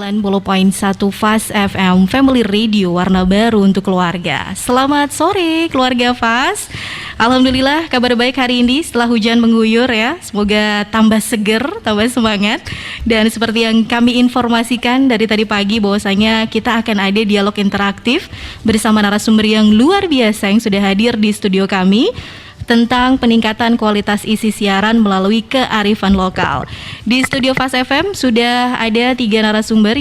90.1 Fast FM Family Radio, warna baru untuk keluarga. Selamat sore keluarga Fast. Alhamdulillah kabar baik hari ini setelah hujan mengguyur ya. Semoga tambah seger, tambah semangat. Dan seperti yang kami informasikan dari tadi pagi bahwasanya kita akan ada dialog interaktif bersama narasumber yang luar biasa yang sudah hadir di studio kami tentang peningkatan kualitas isi siaran melalui kearifan lokal. Di studio Fast FM sudah ada 2 narasumber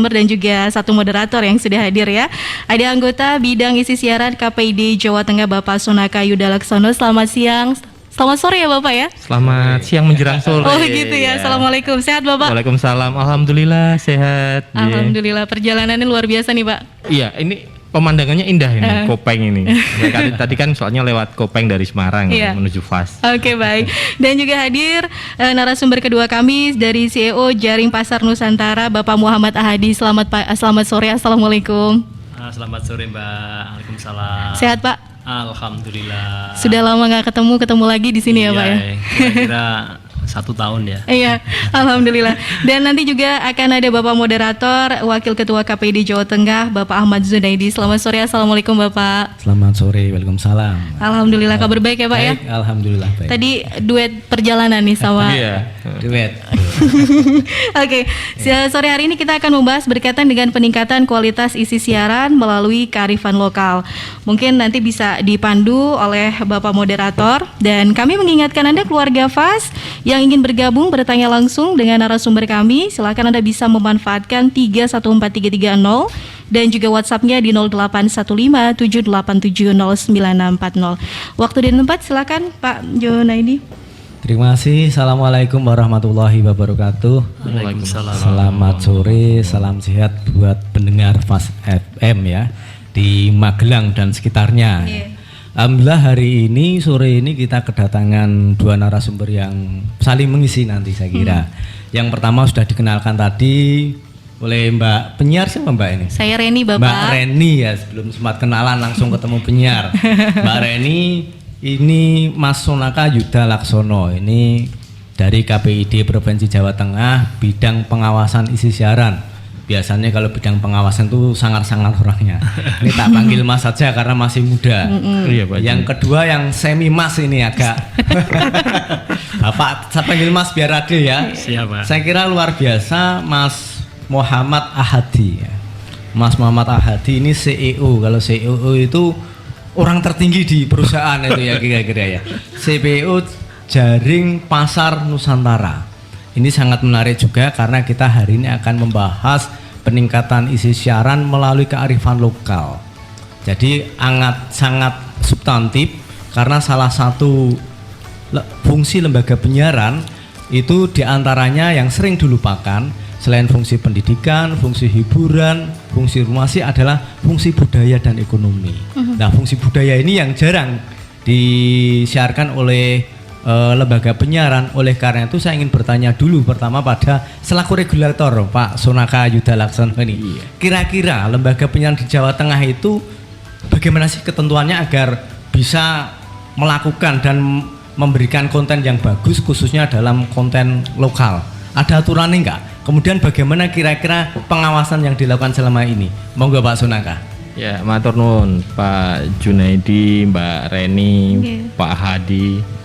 dan juga 1 moderator yang sudah hadir ya. Ada anggota bidang isi siaran KPID Jawa Tengah Bapak Sonaka Yuda Laksono. Selamat siang. Selamat sore ya Bapak ya. Selamat siang menjelang sore. Oh gitu ya. Assalamualaikum. Sehat Bapak? Waalaikumsalam. Alhamdulillah sehat. Alhamdulillah. Perjalanannya luar biasa nih Pak. Iya, ini pemandangannya indah ini, Kopeng ini. Ya, tadi kan soalnya lewat Kopeng dari Semarang menuju Fast. Oke, baik. Dan juga hadir narasumber kedua kami dari CEO Jaring Pasar Nusantara, Bapak Muhammad Ahadi. Selamat sore. Assalamualaikum. Selamat sore Mbak. Waalaikumsalam. Sehat Pak? Alhamdulillah. Sudah lama nggak ketemu lagi di sini ya Pak ya? Kira-kira 1 tahun ya. Iya, alhamdulillah. Dan nanti juga akan ada Bapak Moderator, Wakil Ketua KPID Jawa Tengah, Bapak Ahmad Zunaidi. Selamat sore, Assalamualaikum Bapak. Selamat sore, waalaikumsalam. Alhamdulillah, kabar baik ya Pak ya? Alhamdulillah baik. Tadi duet perjalanan nih sama. Iya, duet. Oke, sore hari ini kita akan membahas berkaitan dengan peningkatan kualitas isi siaran melalui kearifan lokal. Mungkin nanti bisa dipandu oleh Bapak Moderator. Dan kami mengingatkan Anda keluarga Fast yang ingin bergabung bertanya langsung dengan narasumber kami, silakan Anda bisa memanfaatkan 314330 dan juga WhatsApp-nya di 081578709640. Waktu dan tempat silakan Pak Junaidi. Terima kasih. Assalamualaikum warahmatullahi wabarakatuh. Waalaikumsalam. Selamat sore, salam sehat buat pendengar Fast FM ya di Magelang dan sekitarnya. Alhamdulillah hari ini sore ini kita kedatangan 2 narasumber yang saling mengisi nanti saya kira. Yang pertama sudah dikenalkan tadi oleh Mbak penyiar, siapa Mbak ini? Saya Reni Bapak. Mbak Reni ya, sebelum sempat kenalan langsung ketemu penyiar. Mbak Reni ini Mas Sonaka Yuda Laksono, ini dari KPID Provinsi Jawa Tengah bidang pengawasan isi siaran. Biasanya kalau bidang pengawasan itu sangat-sangat orangnya. Ini tak panggil Mas saja karena masih muda. Iya, Pak. Yang kedua yang semi Mas ini agak Bapak saya panggil Mas biar adil ya. Siapa? Saya kira luar biasa Mas Muhammad Ahadi ya. Mas Muhammad Ahadi ini CEO. Kalau CEO itu orang tertinggi di perusahaan itu ya kira-kira ya. CEO Jaring Pasar Nusantara. Ini sangat menarik juga karena kita hari ini akan membahas peningkatan isi siaran melalui kearifan lokal. Jadi sangat substantif karena salah satu fungsi lembaga penyiaran itu diantaranya yang sering dilupakan selain fungsi pendidikan, fungsi hiburan, fungsi informasi adalah fungsi budaya dan ekonomi. Nah, fungsi budaya ini yang jarang disiarkan oleh lembaga penyiaran. Oleh karena itu saya ingin bertanya dulu pertama pada selaku regulator Pak Sonaka Yuda Laksono ini. Kira-kira lembaga penyiaran di Jawa Tengah itu bagaimana sih ketentuannya agar bisa melakukan dan memberikan konten yang bagus khususnya dalam konten lokal? Ada aturannya enggak? Kemudian bagaimana kira-kira pengawasan yang dilakukan selama ini? Monggo Pak Sonaka. Ya, matur nuwun Pak Junaidi, Mbak Reni, Pak Hadi.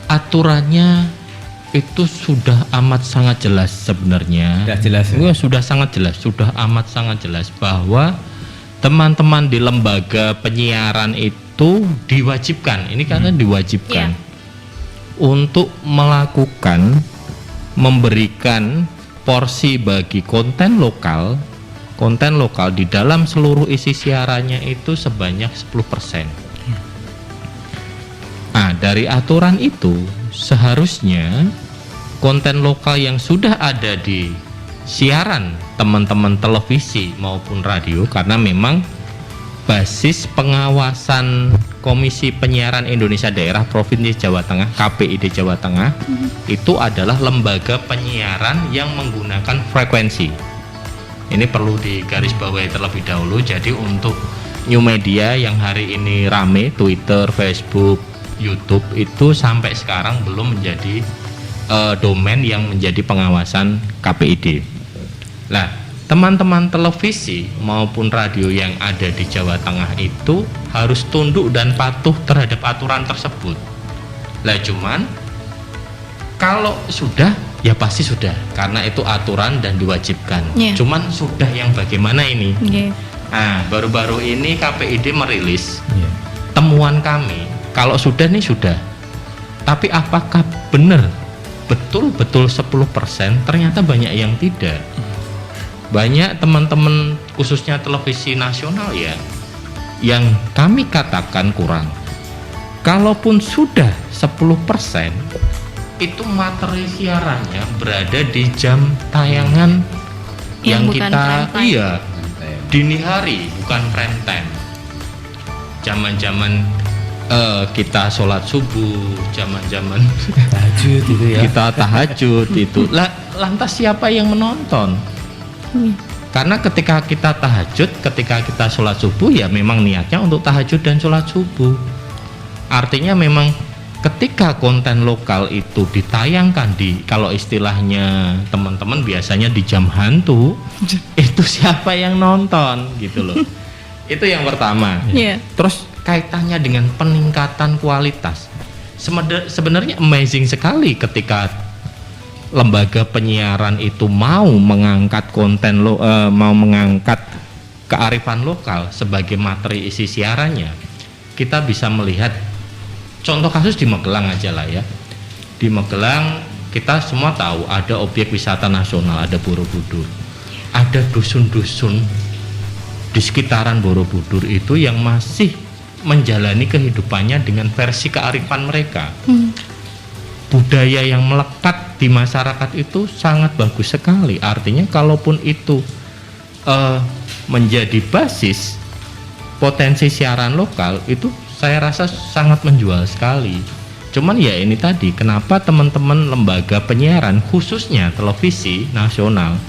Aturannya itu sudah amat sangat jelas sebenarnya. Sudah jelas. Ya, sudah sangat jelas, sudah amat sangat jelas bahwa teman-teman di lembaga penyiaran itu diwajibkan, ini karena diwajibkan untuk memberikan porsi bagi konten lokal di dalam seluruh isi siarannya itu sebanyak 10%. Nah, dari aturan itu seharusnya konten lokal yang sudah ada di siaran teman-teman televisi maupun radio, karena memang basis pengawasan Komisi Penyiaran Indonesia Daerah Provinsi Jawa Tengah KPID Jawa Tengah itu adalah lembaga penyiaran yang menggunakan frekuensi. Ini perlu digarisbawahi terlebih dahulu. Jadi untuk new media yang hari ini rame, Twitter, Facebook, YouTube, itu sampai sekarang belum menjadi domain yang menjadi pengawasan KPID. Nah, teman-teman televisi maupun radio yang ada di Jawa Tengah itu harus tunduk dan patuh terhadap aturan tersebut. Lah cuman kalau sudah ya pasti sudah, karena itu aturan dan diwajibkan. Cuman sudah yang bagaimana ini? Nah, baru-baru ini KPID merilis temuan kami. Kalau sudah nih sudah. Tapi apakah benar betul-betul 10%? Ternyata banyak yang tidak. Banyak teman-teman khususnya televisi nasional ya yang kami katakan kurang. Kalaupun sudah 10%, itu materi siarannya berada di jam tayangan yang kita dini hari, bukan prime time. Zaman-zaman kita sholat subuh, zaman-zaman tahajud itu ya. Kita tahajud itu. Lantas siapa yang menonton? Karena ketika kita tahajud, ketika kita sholat subuh ya memang niatnya untuk tahajud dan sholat subuh. Artinya memang ketika konten lokal itu ditayangkan di, kalau istilahnya teman-teman biasanya di jam hantu, itu siapa yang nonton gitu loh. Itu yang pertama. Terus kaitannya dengan peningkatan kualitas. Sebenarnya amazing sekali ketika lembaga penyiaran itu mau mengangkat konten mau mengangkat kearifan lokal sebagai materi isi siarannya. Kita bisa melihat contoh kasus di Magelang aja lah ya. Di Magelang kita semua tahu ada objek wisata nasional, ada Borobudur. Ada dusun-dusun di sekitaran Borobudur itu yang masih menjalani kehidupannya dengan versi kearifan mereka. Budaya yang melekat di masyarakat itu sangat bagus sekali. Artinya kalaupun itu menjadi basis potensi siaran lokal, itu saya rasa sangat menjual sekali. Cuman ya ini tadi, kenapa teman-teman lembaga penyiaran khususnya televisi nasional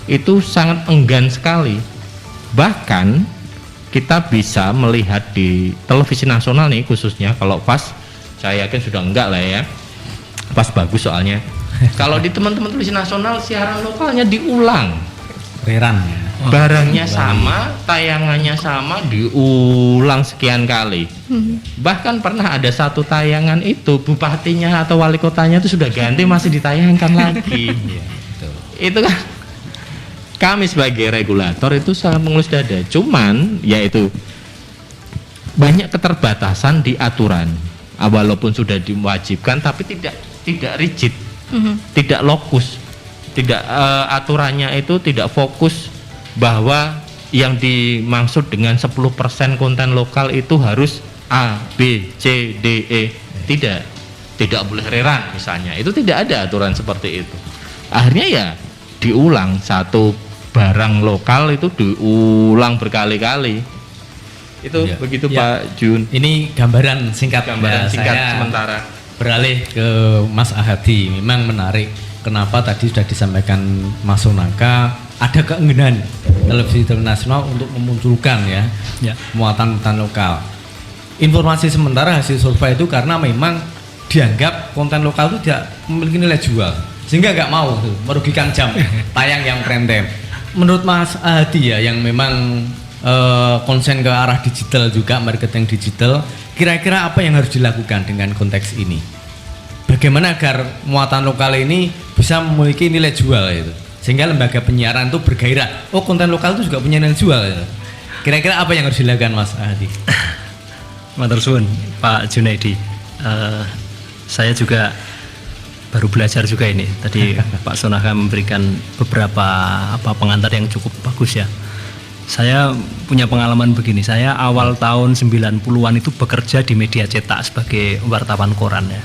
itu sangat enggan sekali. Bahkan kita bisa melihat di televisi nasional nih khususnya, kalau pas saya yakin sudah enggak lah ya, pas bagus soalnya. Kalau di teman-teman televisi nasional siaran lokalnya diulang, barangnya sama, tayangannya sama, diulang sekian kali. Bahkan pernah ada satu tayangan itu bupatinya atau wali kotanya itu sudah ganti masih ditayangkan lagi. Itu kan kami sebagai regulator itu sangat mengelus dada. Cuman yaitu banyak keterbatasan di aturan. Walaupun sudah diwajibkan tapi tidak rigid, tidak lokus, tidak aturannya itu tidak fokus bahwa yang dimaksud dengan 10% konten lokal itu harus A, B, C, D, E. Tidak boleh reran misalnya. Itu tidak ada aturan seperti itu. Akhirnya ya diulang, satu barang lokal itu diulang berkali-kali. Itu begitu Pak Jun. Ini gambaran singkat sementara. Beralih ke Mas Ahadi, memang menarik. Kenapa tadi sudah disampaikan Mas Sonaka ada keengganan televisi internasional untuk memunculkan muatan-muatan lokal. Informasi sementara hasil survei itu karena memang dianggap konten lokal itu tidak memiliki nilai jual, sehingga nggak mau tuh, merugikan jam tayang yang prime time. Menurut Mas Ahadi ya, yang memang konsen ke arah digital juga, marketing digital, kira-kira apa yang harus dilakukan dengan konteks ini? Bagaimana agar muatan lokal ini bisa memiliki nilai jual itu, sehingga lembaga penyiaran itu bergairah, oh konten lokal itu juga punya nilai jual itu. Kira-kira apa yang harus dilakukan Mas Ahadi? Matur suwun Pak Junaidi. Saya juga baru belajar juga ini. Tadi Pak Sonaka memberikan beberapa pengantar yang cukup bagus ya. Saya punya pengalaman begini. Saya awal tahun 90-an itu bekerja di media cetak sebagai wartawan koran ya.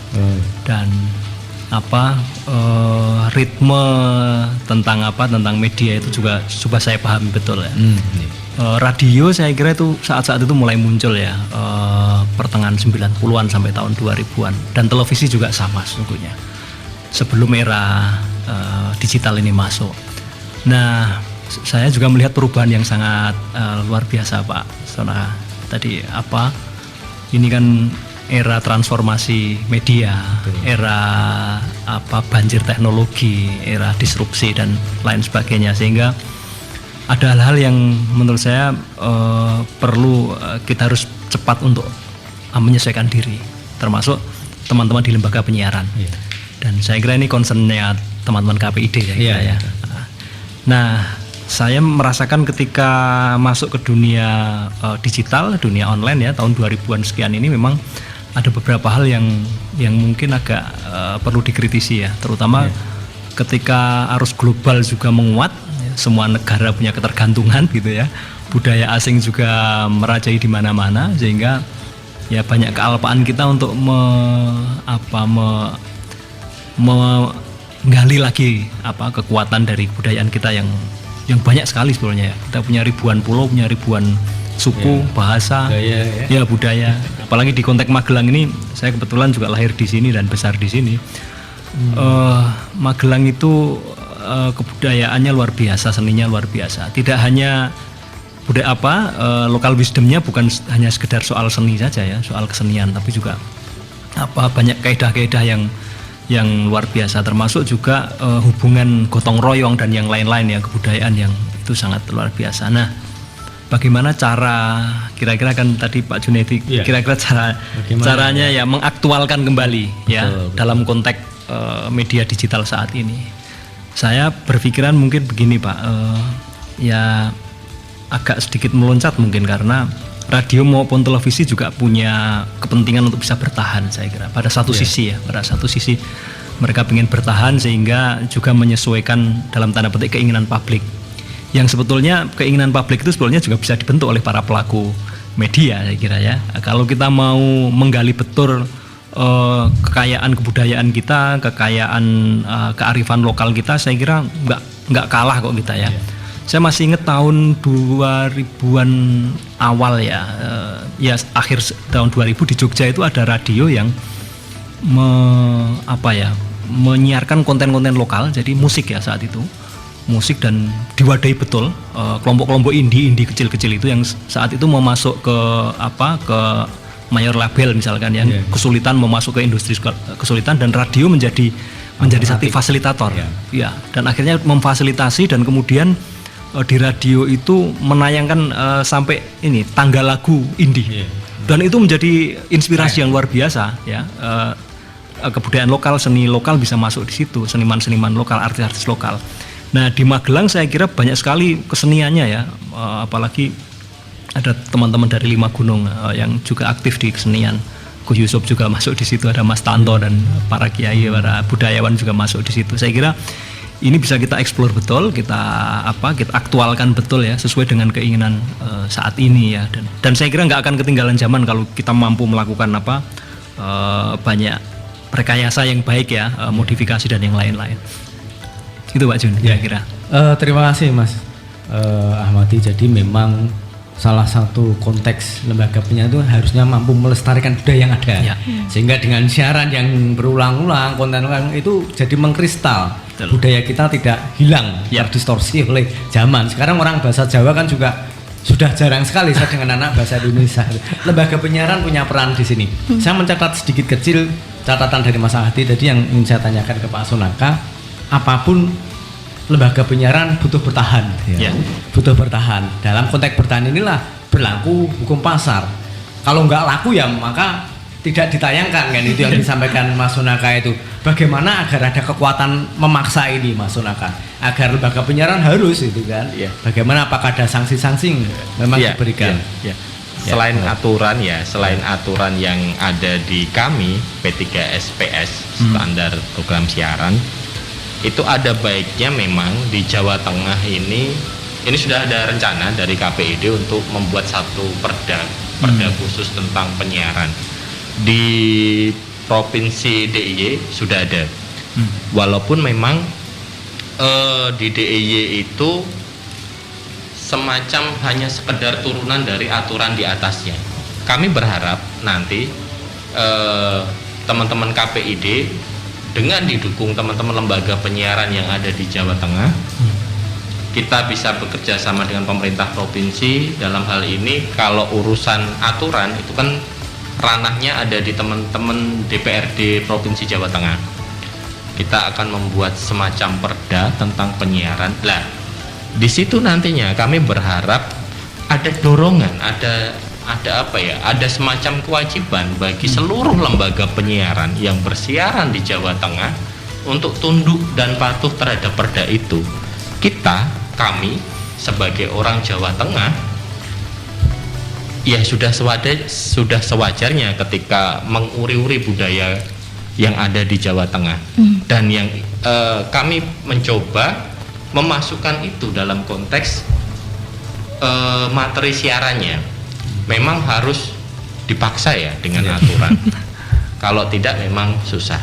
Dan ritme tentang media itu juga coba saya pahami betul ya. Radio saya kira itu saat-saat itu mulai muncul ya, pertengahan 90-an sampai tahun 2000-an, dan televisi juga sama sesungguhnya sebelum era digital ini masuk. Nah, saya juga melihat perubahan yang sangat luar biasa Pak Sonaka. Tadi ini kan era transformasi media, era banjir teknologi, era disrupsi dan lain sebagainya, sehingga ada hal-hal yang menurut saya perlu kita harus cepat untuk menyesuaikan diri, termasuk teman-teman di lembaga penyiaran. Dan saya kira ini concernnya teman-teman KPID ya. Nah, saya merasakan ketika masuk ke dunia digital, dunia online ya, tahun 2000-an sekian ini memang ada beberapa hal yang mungkin agak perlu dikritisi ya, terutama ketika arus global juga menguat, ya, semua negara punya ketergantungan gitu ya, budaya asing juga merajai di mana-mana, sehingga ya banyak kealpaan kita untuk menggali lagi kekuatan dari kebudayaan kita yang banyak sekali sebenarnya ya. Kita punya ribuan pulau, punya ribuan suku, bahasa, budaya. Apalagi di konteks Magelang ini, saya kebetulan juga lahir di sini dan besar di sini. Magelang itu kebudayaannya luar biasa, seninya luar biasa. Tidak hanya lokal wisdomnya bukan hanya sekedar soal seni saja ya, soal kesenian, tapi juga banyak kaidah-kaidah yang luar biasa, termasuk juga hubungan gotong royong dan yang lain-lain ya, kebudayaan yang itu sangat luar biasa. Nah, bagaimana cara kira-kira kan tadi Pak Junaidi kira-kira caranya ya mengaktualkan kembali ya dalam konteks media digital saat ini. Saya berpikiran mungkin begini Pak, ya agak sedikit meloncat mungkin, karena radio maupun televisi juga punya kepentingan untuk bisa bertahan, saya kira pada satu sisi mereka ingin bertahan, sehingga juga menyesuaikan dalam tanda petik keinginan publik, yang sebetulnya keinginan publik itu sebetulnya juga bisa dibentuk oleh para pelaku media, saya kira ya. Kalau kita mau menggali betul kekayaan kebudayaan kita, kekayaan kearifan lokal kita, saya kira nggak kalah kok kita ya. Saya masih ingat tahun 2000-an awal ya, akhir tahun 2000 di Jogja itu ada radio yang menyiarkan konten-konten lokal, jadi musik ya saat itu, musik, dan diwadahi betul kelompok-kelompok indie kecil-kecil itu yang saat itu mau masuk ke mayor label misalkan, yang kesulitan mau masuk ke industri kesulitan, dan radio menjadi satu fasilitator ya, dan akhirnya memfasilitasi, dan kemudian di radio itu menayangkan sampai ini tanggal lagu indie, dan itu menjadi inspirasi yang luar biasa ya. Kebudayaan lokal, seni lokal bisa masuk di situ, seniman-seniman lokal, artis-artis lokal. Nah, di Magelang saya kira banyak sekali keseniannya ya, apalagi ada teman-teman dari 5 Gunung yang juga aktif di kesenian. Gus Yusuf juga masuk di situ, ada Mas Tanto dan para kiai, para budayawan juga masuk di situ. Saya kira ini bisa kita eksplor betul, kita aktualkan betul ya, sesuai dengan keinginan saat ini ya, dan saya kira nggak akan ketinggalan zaman kalau kita mampu melakukan banyak rekayasa yang baik ya, modifikasi dan yang lain-lain. Itu Pak Jun kira-kira. Terima kasih Mas Ahmadi. Jadi memang salah satu konteks lembaga penyiaran itu harusnya mampu melestarikan budaya yang ada, sehingga dengan siaran yang berulang-ulang, konten ulang itu jadi mengkristal. Budaya kita tidak hilang, terdistorsi oleh zaman. Sekarang orang bahasa Jawa kan juga sudah jarang sekali saya dengan anak bahasa Indonesia. Lembaga penyiaran punya peran di sini. Saya mencatat sedikit kecil catatan dari Mas Ahmadi tadi yang ingin saya tanyakan ke Pak Sonaka. Apapun lembaga penyiaran butuh bertahan, butuh bertahan. Dalam konteks bertahan inilah berlaku hukum pasar. Kalau nggak laku ya maka tidak ditayangkan, kan itu yang disampaikan Mas Sonaka itu. Bagaimana agar ada kekuatan memaksa ini Mas Sonaka, agar lembaga penyiaran harus itu kan? Bagaimana, apakah ada sanksi-sanksi memang diberikan? Selain aturan selain aturan yang ada di kami P3SPS standar program siaran, itu ada baiknya memang di Jawa Tengah ini sudah ada rencana dari KPID untuk membuat satu perda khusus tentang penyiaran. Di Provinsi DIY sudah ada, walaupun memang di DIY itu semacam hanya sekedar turunan dari aturan di atasnya. Kami berharap nanti teman-teman KPID dengan didukung teman-teman lembaga penyiaran yang ada di Jawa Tengah, kita bisa bekerja sama dengan pemerintah provinsi dalam hal ini. Kalau urusan aturan itu kan ranahnya ada di teman-teman DPRD Provinsi Jawa Tengah. kita akan membuat semacam perda tentang penyiaran. Lah, di situ nantinya kami berharap ada dorongan, ada apa ya? Ada semacam kewajiban bagi seluruh lembaga penyiaran yang bersiaran di Jawa Tengah untuk tunduk dan patuh terhadap perda itu. Kami sebagai orang Jawa Tengah ya sudah sewajarnya ketika menguri-uri budaya yang ada di Jawa Tengah. Dan yang kami mencoba memasukkan itu dalam konteks materi siarannya. Memang harus dipaksa ya dengan aturan. Kalau tidak memang susah.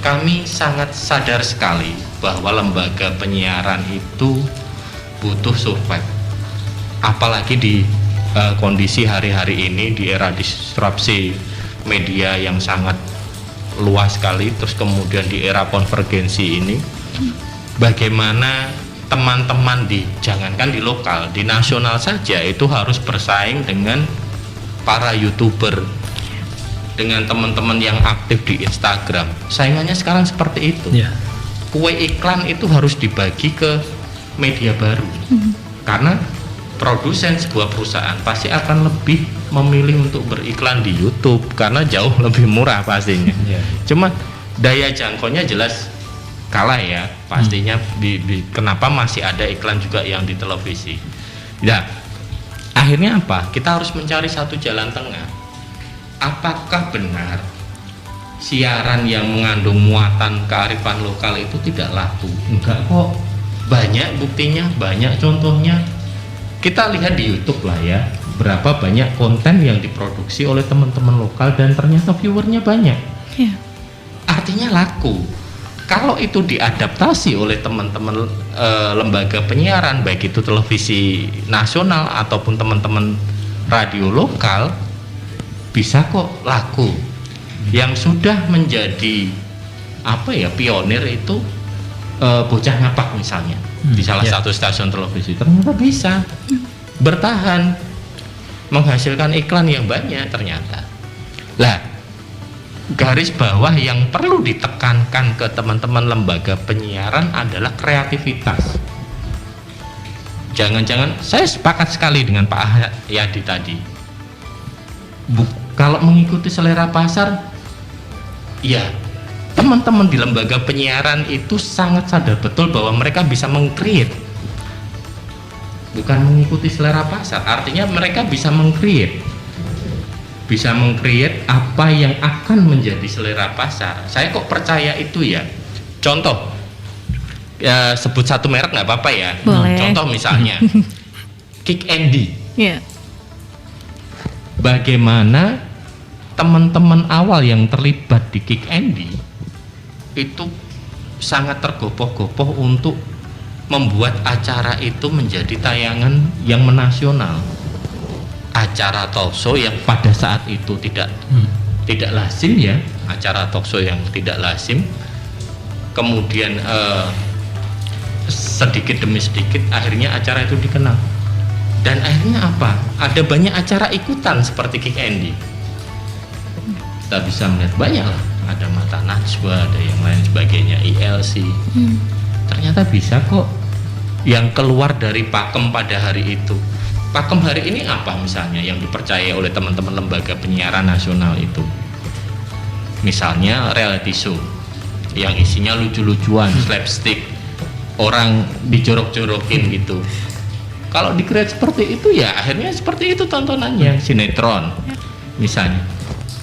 Kami sangat sadar sekali bahwa lembaga penyiaran itu butuh survive. Apalagi di kondisi hari-hari ini, di era disrupsi media yang sangat luas sekali, terus kemudian di era konvergensi ini, bagaimana teman-teman jangankan di lokal, di nasional saja itu harus bersaing dengan para YouTuber, dengan teman-teman yang aktif di Instagram. Saingannya sekarang seperti itu. Kue iklan itu harus dibagi ke media baru. Karena produsen sebuah perusahaan pasti akan lebih memilih untuk beriklan di YouTube karena jauh lebih murah pastinya. Cuma daya jangkaunya jelas kalah ya pastinya. Kenapa masih ada iklan juga yang di televisi. Nah, akhirnya apa? Kita harus mencari satu jalan tengah. Apakah benar siaran yang mengandung muatan kearifan lokal itu tidak laku? Enggak kok, banyak buktinya, banyak contohnya. Kita lihat di YouTube lah ya, berapa banyak konten yang diproduksi oleh teman-teman lokal dan ternyata viewernya banyak. Artinya laku. Kalau itu diadaptasi oleh teman-teman lembaga penyiaran, baik itu televisi nasional ataupun teman-teman radio lokal, bisa kok laku. Yang sudah menjadi pionir itu Bocah Ngapak misalnya, di salah satu stasiun televisi, ternyata bisa bertahan, menghasilkan iklan yang banyak ternyata. Lah, garis bawah yang perlu ditekankan ke teman-teman lembaga penyiaran adalah kreativitas. Jangan-jangan, saya sepakat sekali dengan Pak Yadi tadi. Kalau mengikuti selera pasar, ya teman-teman di lembaga penyiaran itu sangat sadar betul bahwa mereka bisa meng-create. Bukan mengikuti selera pasar, artinya mereka bisa meng-create apa yang akan menjadi selera pasar. Saya kok percaya itu ya. Contoh, sebut satu merek nggak apa-apa ya. Boleh. Contoh misalnya Kick Andy. Bagaimana teman-teman awal yang terlibat di Kick Andy itu sangat tergopoh-gopoh untuk membuat acara itu menjadi tayangan yang menasional. Acara talkshow yang pada saat itu tidak lazim ya, acara talkshow yang tidak lazim, kemudian sedikit demi sedikit akhirnya acara itu dikenal, dan akhirnya apa? Ada banyak acara ikutan seperti Kick Andy. Kita bisa melihat banyak lah, ada Mata Najwa, ada yang lain sebagainya, ILC. Ternyata bisa kok yang keluar dari pakem pada hari itu. Pakem hari ini apa misalnya yang dipercaya oleh teman-teman lembaga penyiaran nasional itu? Misalnya reality show yang isinya lucu-lucuan, slapstick, orang dijorok-jorokin gitu. Kalau di-create seperti itu ya akhirnya seperti itu tontonannya. Sinetron misalnya.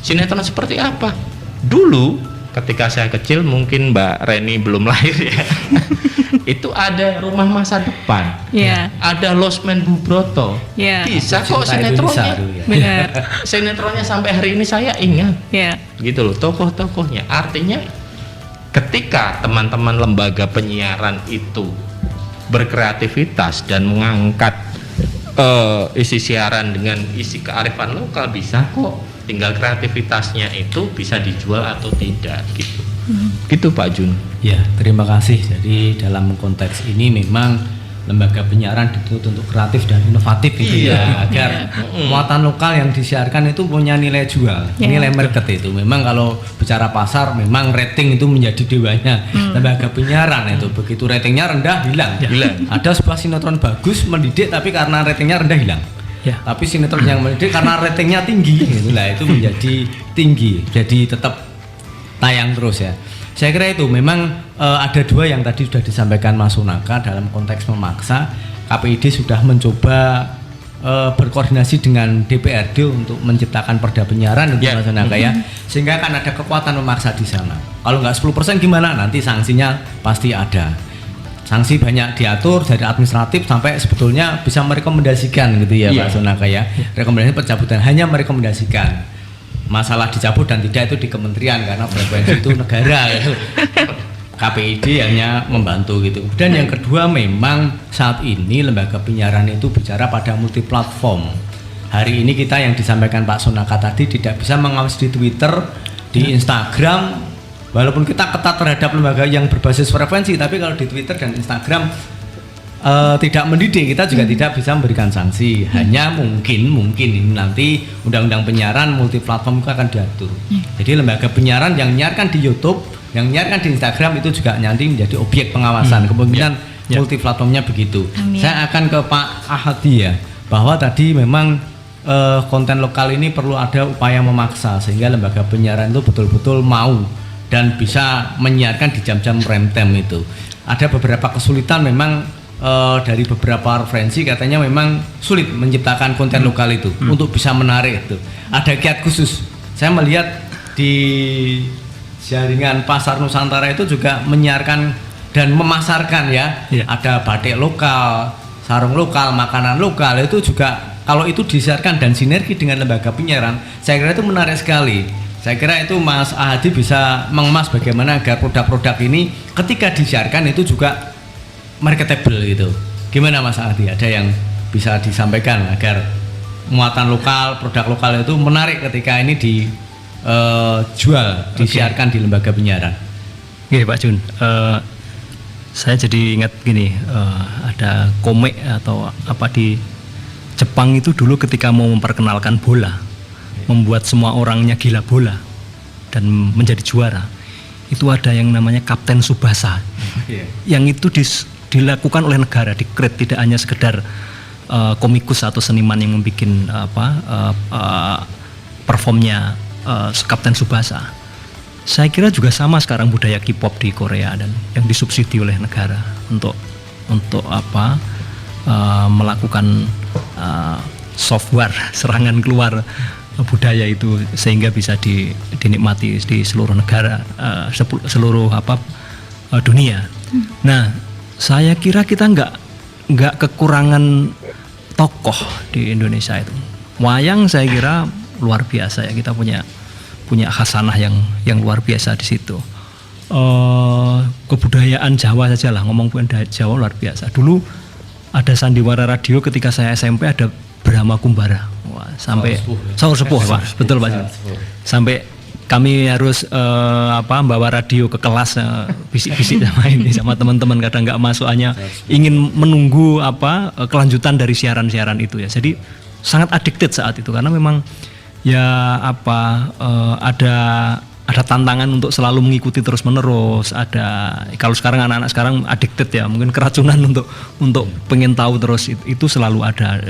Sinetron seperti apa? Dulu ketika saya kecil, mungkin Mbak Reni belum lahir ya. Itu ada Rumah Masa Depan, ada Losmen Bubroto, bisa kok sinetronnya. Benar. Sinetronnya sampai hari ini saya ingat, gitu loh, tokoh-tokohnya. Artinya ketika teman-teman lembaga penyiaran itu berkreativitas dan mengangkat isi siaran dengan isi kearifan lokal, bisa kok, tinggal kreativitasnya itu bisa dijual atau tidak gitu. Gitu Pak Jun. Ya, terima kasih. Jadi dalam konteks ini memang lembaga penyiaran dituntut untuk kreatif dan inovatif gitu ya, agar muatan lokal yang disiarkan itu punya nilai jual, nilai market itu. Memang kalau bicara pasar, memang rating itu menjadi dewanya lembaga penyiaran itu. Begitu ratingnya rendah, hilang. Ada sebuah sinetron bagus, mendidik, tapi karena ratingnya rendah hilang. Tapi sinetron yang mendidik karena ratingnya tinggi, itulah itu menjadi tinggi, jadi tetap tayang terus ya. Saya kira itu memang ada dua yang tadi sudah disampaikan Mas Sunaka dalam konteks memaksa. KPID sudah mencoba berkoordinasi dengan DPRD untuk menciptakan perda penyiaran itu Mas Sunaka ya, sehingga akan ada kekuatan memaksa di sana. Kalau nggak 10% gimana? Nanti sanksinya pasti ada. Sanksi banyak diatur dari administratif sampai sebetulnya bisa merekomendasikan gitu ya Pak Sunaka ya. Rekomendasi pencabutan hanya merekomendasikan. Masalah dicabut dan tidak itu di kementerian karena frekuensi itu negara gitu. KPID hanya membantu gitu. Dan yang kedua memang saat ini lembaga penyiaran itu bicara pada multi platform. Hari ini kita yang disampaikan Pak Sunaka tadi tidak bisa mengawasi di Twitter, di Instagram, walaupun kita ketat terhadap lembaga yang berbasis frekuensi, tapi kalau di Twitter dan Instagram tidak mendidik, kita juga tidak bisa memberikan sanksi. Hanya mungkin ini nanti undang-undang penyiaran multi platform itu akan diatur. Jadi lembaga penyiaran yang menyiarkan di YouTube, yang menyiarkan di Instagram itu juga nanti menjadi objek pengawasan. Kemungkinan multi platformnya begitu. Saya akan ke Pak Ahadi ya, bahwa tadi memang konten lokal ini perlu ada upaya memaksa sehingga lembaga penyiaran itu betul-betul mau dan bisa menyiarkan di jam-jam prime time itu. Ada beberapa kesulitan memang dari beberapa referensi katanya memang sulit menciptakan konten lokal itu untuk bisa menarik itu. Ada kiat khusus. Saya melihat di jaringan Pasar Nusantara itu juga menyiarkan dan memasarkan ya. Ada batik lokal, sarung lokal, makanan lokal itu juga kalau itu disiarkan dan sinergi dengan lembaga penyiaran, saya kira itu menarik sekali. Saya kira itu Mas Ahadi bisa mengemas bagaimana agar produk-produk ini ketika disiarkan itu juga marketable gitu. Gimana Mas Ahadi? Ada yang bisa disampaikan agar muatan lokal, produk lokal itu menarik ketika ini dijual, disiarkan di lembaga penyiaran. Oke Pak Jun, saya jadi ingat gini, ada komik atau apa di Jepang itu dulu ketika mau memperkenalkan bola, membuat semua orangnya gila bola dan menjadi juara. Itu ada yang namanya Kapten Tsubasa, yang itu dilakukan oleh negara, di-create, tidak hanya sekedar komikus atau seniman yang membuat performnya Kapten Tsubasa. Saya kira juga sama sekarang budaya K-pop di Korea dan yang disubsidi oleh negara untuk melakukan software serangan keluar budaya itu sehingga bisa dinikmati di seluruh negara, seluruh dunia. Nah, saya kira kita nggak kekurangan tokoh di Indonesia itu. Wayang saya kira luar biasa ya, kita punya khasanah yang luar biasa di situ. Kebudayaan Jawa saja lah, ngomong Jawa luar biasa. Dulu ada sandiwara radio ketika saya SMP, ada Brahma Kumbara. Wah, sampai Saur Sepuh Pak, betul Pak. Sampai kami harus bawa radio ke kelas, bisik-bisik sama teman-teman, kadang nggak masuk, hanya ingin menunggu kelanjutan dari siaran-siaran itu ya. Jadi sangat addicted saat itu karena memang ya ada tantangan untuk selalu mengikuti terus-menerus. Ada, kalau sekarang anak-anak sekarang addicted ya, mungkin keracunan untuk pengen tahu terus, itu selalu ada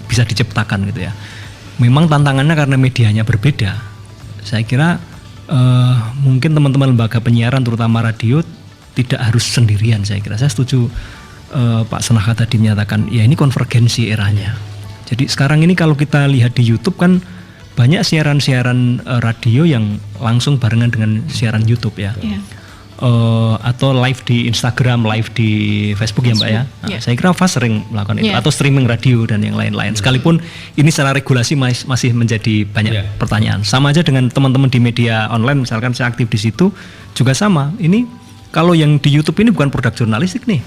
bisa diciptakan gitu ya. Memang tantangannya karena medianya berbeda. Saya kira mungkin teman-teman lembaga penyiaran terutama radio tidak harus sendirian. Saya kira saya setuju Pak Sunaka tadi menyatakan ya ini konvergensi eranya. Jadi sekarang ini kalau kita lihat di YouTube kan banyak siaran-siaran radio yang langsung barengan dengan siaran YouTube ya. Atau live di Instagram, live di Facebook ya Mbak ya. Nah, saya kira Fast sering melakukan itu, atau streaming radio dan yang lain-lain. Sekalipun ini secara regulasi masih menjadi banyak pertanyaan. Sama aja dengan teman-teman di media online, misalkan saya aktif di situ juga sama. Ini kalau yang di YouTube ini bukan produk jurnalistik nih,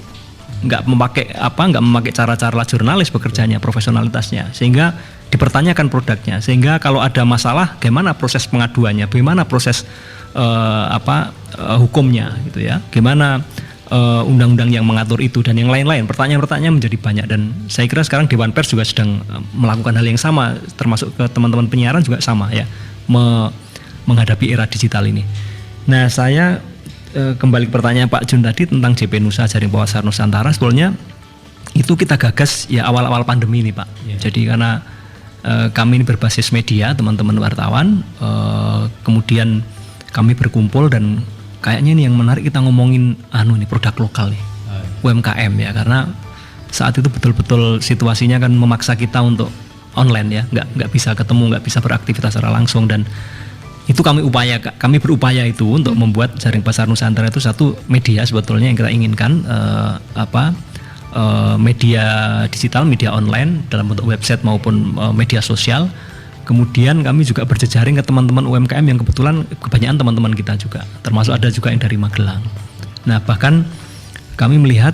nggak memakai cara-cara jurnalis bekerjanya, profesionalitasnya, sehingga dipertanyakan produknya. Sehingga kalau ada masalah, bagaimana proses pengaduannya, bagaimana proses hukumnya gitu ya, gimana undang-undang yang mengatur itu dan yang lain-lain. Pertanyaan-pertanyaan menjadi banyak dan saya kira sekarang Dewan Pers juga sedang melakukan hal yang sama, termasuk ke teman-teman penyiaran juga sama ya, menghadapi era digital ini. Nah, saya kembali ke pertanyaan Pak Jun tadi tentang JP Nusa, Jaring Pewajar Nusantara, sebetulnya itu kita gagas ya awal-awal pandemi ini Pak. Jadi karena kami ini berbasis media, teman-teman wartawan, kemudian kami berkumpul dan kayaknya ini yang menarik kita ngomongin ini produk lokal nih, UMKM ya, karena saat itu betul-betul situasinya kan memaksa kita untuk online ya, nggak bisa ketemu, nggak bisa beraktivitas secara langsung dan itu kami berupaya itu untuk membuat Jaring Pewajar Nusantara itu satu media sebetulnya yang kita inginkan media digital, media online dalam bentuk website maupun media sosial. Kemudian kami juga berjejaring ke teman-teman UMKM yang kebetulan kebanyakan teman-teman kita juga, termasuk ada juga yang dari Magelang. Nah, bahkan kami melihat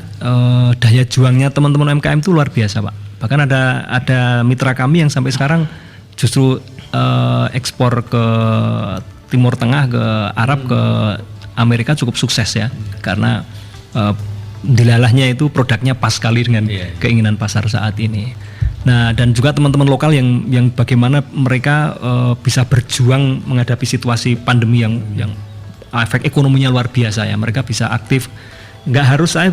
daya juangnya teman-teman UMKM itu luar biasa Pak. Bahkan ada mitra kami yang sampai sekarang justru ekspor ke Timur Tengah, ke Arab, ke Amerika cukup sukses ya, karena dilalahnya itu produknya pas sekali dengan keinginan pasar saat ini. Nah, dan juga teman-teman lokal yang bagaimana mereka bisa berjuang menghadapi situasi pandemi yang efek ekonominya luar biasa ya. Mereka bisa aktif,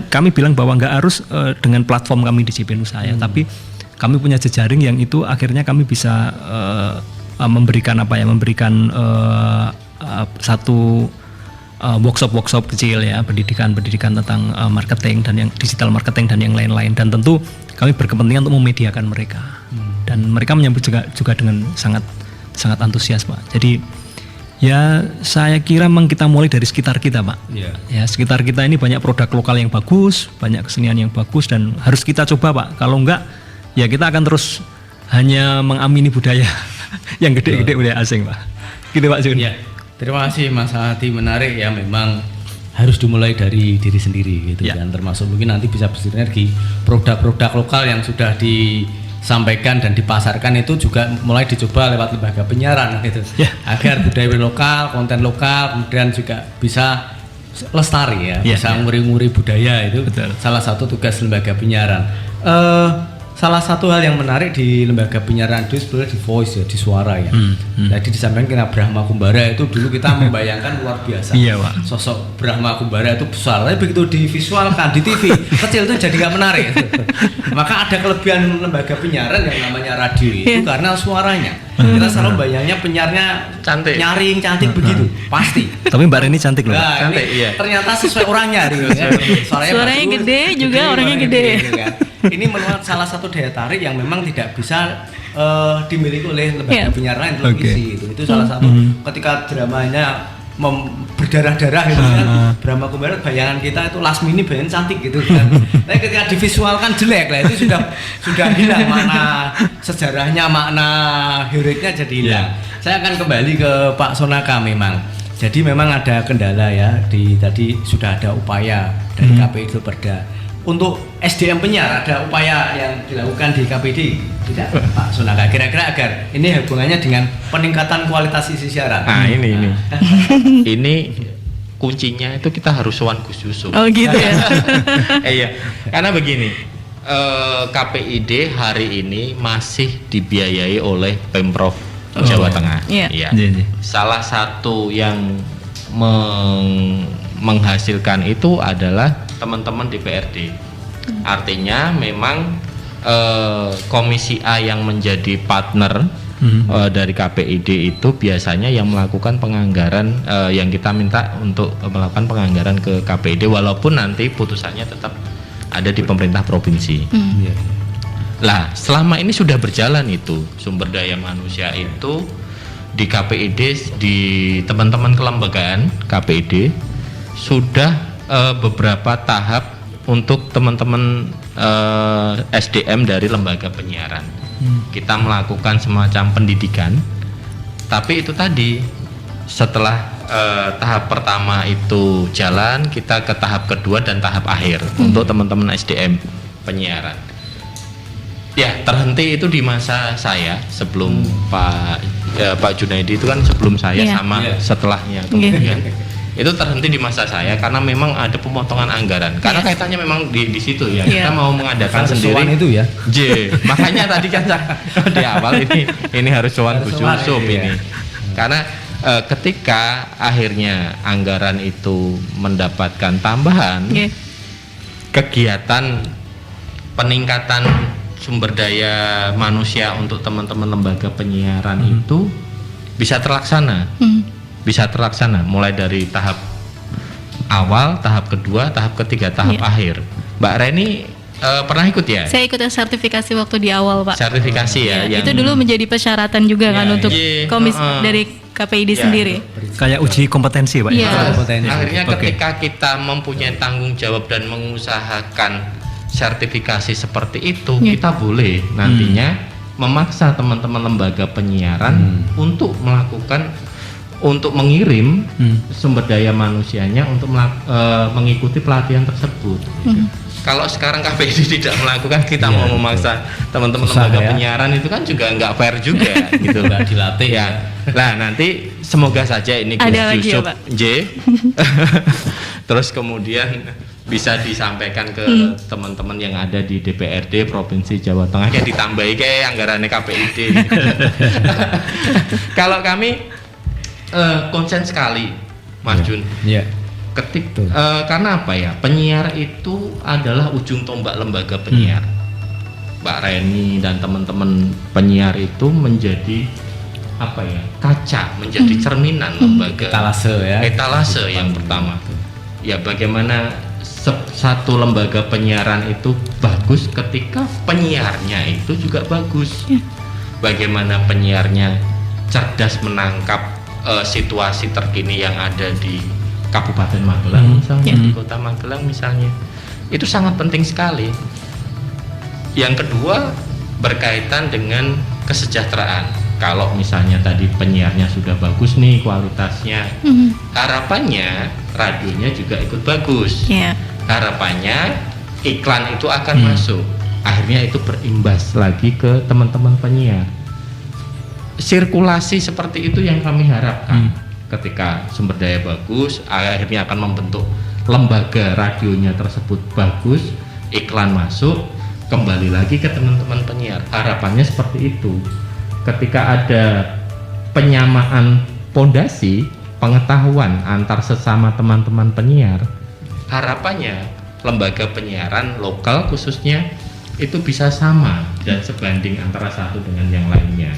kami bilang bahwa nggak harus dengan platform kami di JP Nusa ya, tapi kami punya jejaring yang itu akhirnya kami bisa memberikan satu workshop kecil ya, pendidikan tentang marketing dan yang digital marketing dan yang lain-lain, dan tentu kami berkepentingan untuk memediakan mereka dan mereka menyambut juga dengan sangat antusias Pak. Jadi ya saya kira memang kita mulai dari sekitar kita Pak. Ya sekitar kita ini banyak produk lokal yang bagus, banyak kesenian yang bagus dan harus kita coba Pak. Kalau enggak ya kita akan terus hanya mengamini budaya yang gede-gede budaya asing Pak. Gitu Pak Jun. Ya. Terima kasih Mas Hadi, menarik ya, memang harus dimulai dari diri sendiri gitu kan, termasuk mungkin nanti bisa bersinergi produk-produk lokal yang sudah disampaikan dan dipasarkan itu juga mulai dicoba lewat lembaga penyiaran gitu, agar budaya lokal, konten lokal kemudian juga bisa lestari ya, bisa nguri-nguri budaya itu. Betul. Salah satu tugas lembaga penyiaran. Salah satu hal yang menarik di lembaga penyiaran itu sebenarnya di voice ya, di suara ya. Jadi disampaikan kena Brahma Kumbara itu dulu kita membayangkan luar biasa. Iya Pak. Sosok Brahma Kumbara itu besar, tapi begitu divisualkan di TV kecil itu jadi nggak menarik. Maka ada kelebihan lembaga penyiaran yang namanya radio itu karena suaranya. Kita selalu bayangnya penyiarnya cantik, nyaring, cantik begitu, pasti. Tapi Mbak Reni cantik loh. Nah, cantik, iya. Ternyata sesuai orangnya, ya. Suaranya gede juga, orangnya gede. Gitu kan. Ini merupakan salah satu daya tarik yang memang tidak bisa dimiliki oleh lembaga penyiaran televisi. Itu salah satu ketika dramanya berdarah-darah gitu kan, Brahma Kumbara, bayangan kita itu Lasmini bayangan cantik gitu kan. Tapi ketika divisualkan jelek lah, itu sudah hilang makna sejarahnya, makna heroiknya jadi hilang. Saya akan kembali ke Pak Sonaka memang. Jadi memang ada kendala ya, tadi sudah ada upaya dari KPI Perda. Untuk SDM penyiar ada upaya yang dilakukan di KPD tidak Pak Sonaka, kira-kira agar ini hubungannya dengan peningkatan kualitas isi siaran. Ini kuncinya itu kita harus sowan Gus Yusuf. Oh gitu ya. Iya, karena begini, KPID hari ini masih dibiayai oleh Pemprov Jawa Tengah. Iya. Salah satu yang menghasilkan itu adalah teman-teman DPRD. Artinya memang Komisi A yang menjadi partner dari KPID itu biasanya yang melakukan penganggaran, yang kita minta untuk melakukan penganggaran ke KPID, walaupun nanti putusannya tetap ada di pemerintah provinsi. Lah, selama ini sudah berjalan itu sumber daya manusia itu di KPID, di teman-teman kelembagaan KPID sudah beberapa tahap untuk teman-teman SDM dari lembaga penyiaran. Kita melakukan semacam pendidikan, tapi itu tadi setelah tahap pertama itu jalan, kita ke tahap kedua dan tahap akhir untuk teman-teman SDM penyiaran. Ya, terhenti itu di masa saya sebelum Pak Junaidi itu kan sebelum saya sama setelahnya kemudian. Itu terhenti di masa saya karena memang ada pemotongan anggaran. Karena kaitannya memang di situ ya. Iya. Kita mau mengadakan Harus sendiri. sowan itu ya. Makanya tadi kan di awal ini harus sowan Harus Gus sowan, Yusuf iya. ini. Karena ketika akhirnya anggaran itu mendapatkan tambahan, Iya. kegiatan peningkatan sumber daya manusia untuk teman-teman lembaga penyiaran itu bisa terlaksana. Bisa terlaksana mulai dari tahap awal, tahap kedua, tahap ketiga, tahap Iya. akhir. Mbak Reni pernah ikut ya? Saya ikut sertifikasi waktu di awal, Pak. Sertifikasi ya, Itu dulu menjadi persyaratan juga kan untuk Iya, dari KPID Iya. sendiri. Kayak uji kompetensi Pak. Iya. Kompetensi. Akhirnya Oke. ketika kita mempunyai tanggung jawab dan mengusahakan sertifikasi seperti itu, Iya. kita boleh nantinya memaksa teman-teman lembaga penyiaran untuk mengirim sumber daya manusianya untuk mengikuti pelatihan tersebut. Kalau sekarang KPID tidak melakukan, kita Iya, mau betul. memaksa teman-teman Susah lembaga ya. penyiaran itu kan juga nggak fair juga gitu. Nggak dilatih ya. Nah nanti semoga saja ini Gus Ada lagi ya, Yusuf Pak? J. Terus kemudian bisa disampaikan ke teman-teman yang ada di DPRD Provinsi Jawa Tengah, kayak ditambahi kayak anggarannya KPID. Kalau kami konsen sekali, Mas Jun. Iya. Betul. Karena apa ya? Penyiar itu adalah ujung tombak lembaga penyiar. Mbak Reni dan teman-teman penyiar itu menjadi apa ya? Kaca, menjadi cerminan lembaga. Etalase ya. Etalase yang pertama. Ya bagaimana satu lembaga penyiaran itu bagus ketika penyiarnya itu juga bagus. Bagaimana penyiarnya cerdas menangkap situasi terkini yang ada di Kabupaten Magelang misalnya, di Kota Magelang misalnya, itu sangat penting sekali. Yang kedua berkaitan dengan kesejahteraan. Kalau misalnya tadi penyiarnya sudah bagus nih kualitasnya, harapannya radionya juga ikut bagus. Iya. Harapannya iklan itu akan masuk. Akhirnya itu berimbas lagi ke teman-teman penyiar. Sirkulasi seperti itu yang kami harapkan. Ketika sumber daya bagus, akhirnya akan membentuk lembaga radionya tersebut bagus, iklan masuk, kembali lagi ke teman-teman penyiar. Harapannya seperti itu. Ketika ada penyamaan pondasi, pengetahuan antar sesama teman-teman penyiar, harapannya lembaga penyiaran lokal khususnya itu bisa sama dan sebanding antara satu dengan yang lainnya.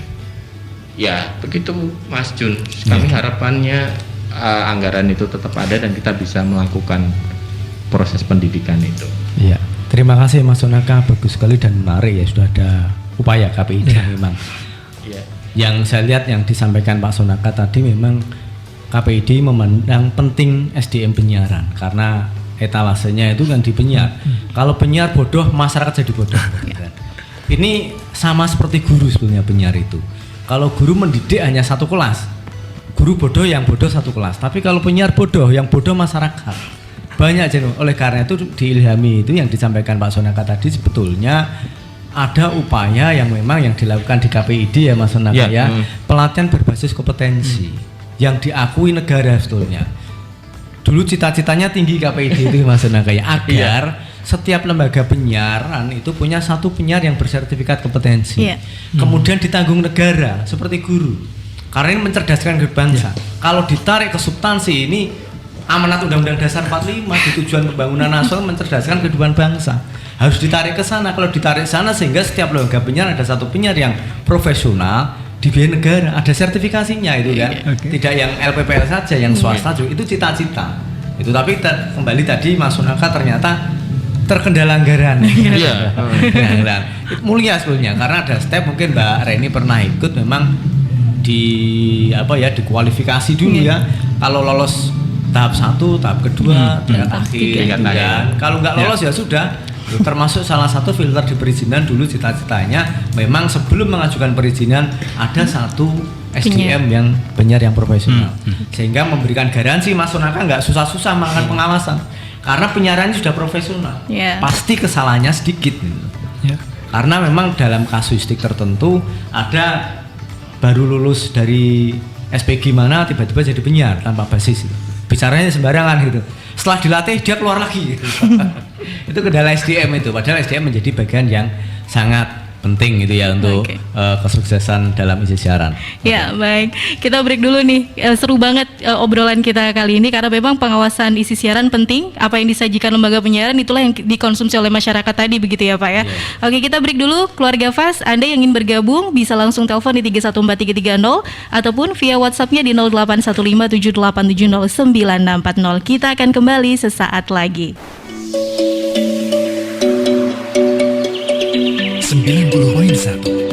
Ya begitu Mas Jun, kami harapannya anggaran itu tetap ada dan kita bisa melakukan proses pendidikan itu. Iya. Terima kasih Mas Sonaka, bagus sekali dan menarik ya, sudah ada upaya KPID memang. Iya. Yang saya lihat yang disampaikan Pak Sonaka tadi memang KPID memandang penting SDM penyiaran karena etalasenya itu kan di penyiar. Kalau penyiar bodoh, masyarakat jadi bodoh. Ini sama seperti guru sebetulnya penyiar itu. Kalau guru mendidik hanya satu kelas, guru bodoh yang bodoh satu kelas. Tapi kalau penyiar bodoh, yang bodoh masyarakat. Banyak jenuh. Oleh karena itu diilhami itu yang disampaikan Pak Sonaka tadi sebetulnya ada upaya yang memang yang dilakukan di KPID ya Mas Sonaka ya. Pelatihan berbasis kompetensi yang diakui negara sebetulnya. Dulu cita-citanya tinggi KPID itu Mas Sonaka ya, agar setiap lembaga penyiaran itu punya satu penyiar yang bersertifikat kompetensi. Iya. Kemudian ditanggung negara seperti guru. Karena ini mencerdaskan bangsa. Kalau ditarik ke substansi ini amanat Undang-Undang Dasar 45 di tujuan pembangunan nasional mencerdaskan kehidupan bangsa. Harus ditarik ke sana. Kalau ditarik ke sana sehingga setiap lembaga penyiar ada satu penyiar yang profesional dibiayai negara, ada sertifikasinya itu kan. Tidak yang LPPL saja, yang swasta juga. Itu cita-cita. Itu tapi kembali tadi Mas Sonaka ternyata terkendala anggaran. Iya. Anggaran. Mulia sebetulnya karena ada step mungkin Mbak Reni pernah ikut memang di dikualifikasi dulu ya. Kalau lolos tahap 1, tahap kedua, tahap akhir Tingkat gitu akhir. kan. Kalau nggak lolos ya sudah. Termasuk salah satu filter di perizinan dulu cita-citanya memang sebelum mengajukan perizinan ada satu SDM yang penyiar yang profesional. Sehingga memberikan garansi Mas Sonaka nggak susah-susah melakukan pengawasan. Karena penyiarannya sudah profesional, pasti kesalahannya sedikit. Karena memang dalam kasuistik tertentu ada baru lulus dari SPG mana tiba-tiba jadi penyiar tanpa basis. bicaranya sembarangan gitu. Setelah dilatih dia keluar lagi gitu. Itu kendala SDM itu, padahal SDM menjadi bagian yang sangat penting gitu ya untuk kesuksesan dalam isi siaran. Ya, baik. Kita break dulu nih. Seru banget obrolan kita kali ini karena memang pengawasan isi siaran penting. Apa yang disajikan lembaga penyiaran itulah yang dikonsumsi oleh masyarakat tadi, begitu ya Pak ya. Oke, kita break dulu. Keluarga Fas, Anda yang ingin bergabung bisa langsung telepon di 314330 ataupun via WhatsApp-nya di 081578709640. Kita akan kembali sesaat lagi. 90.1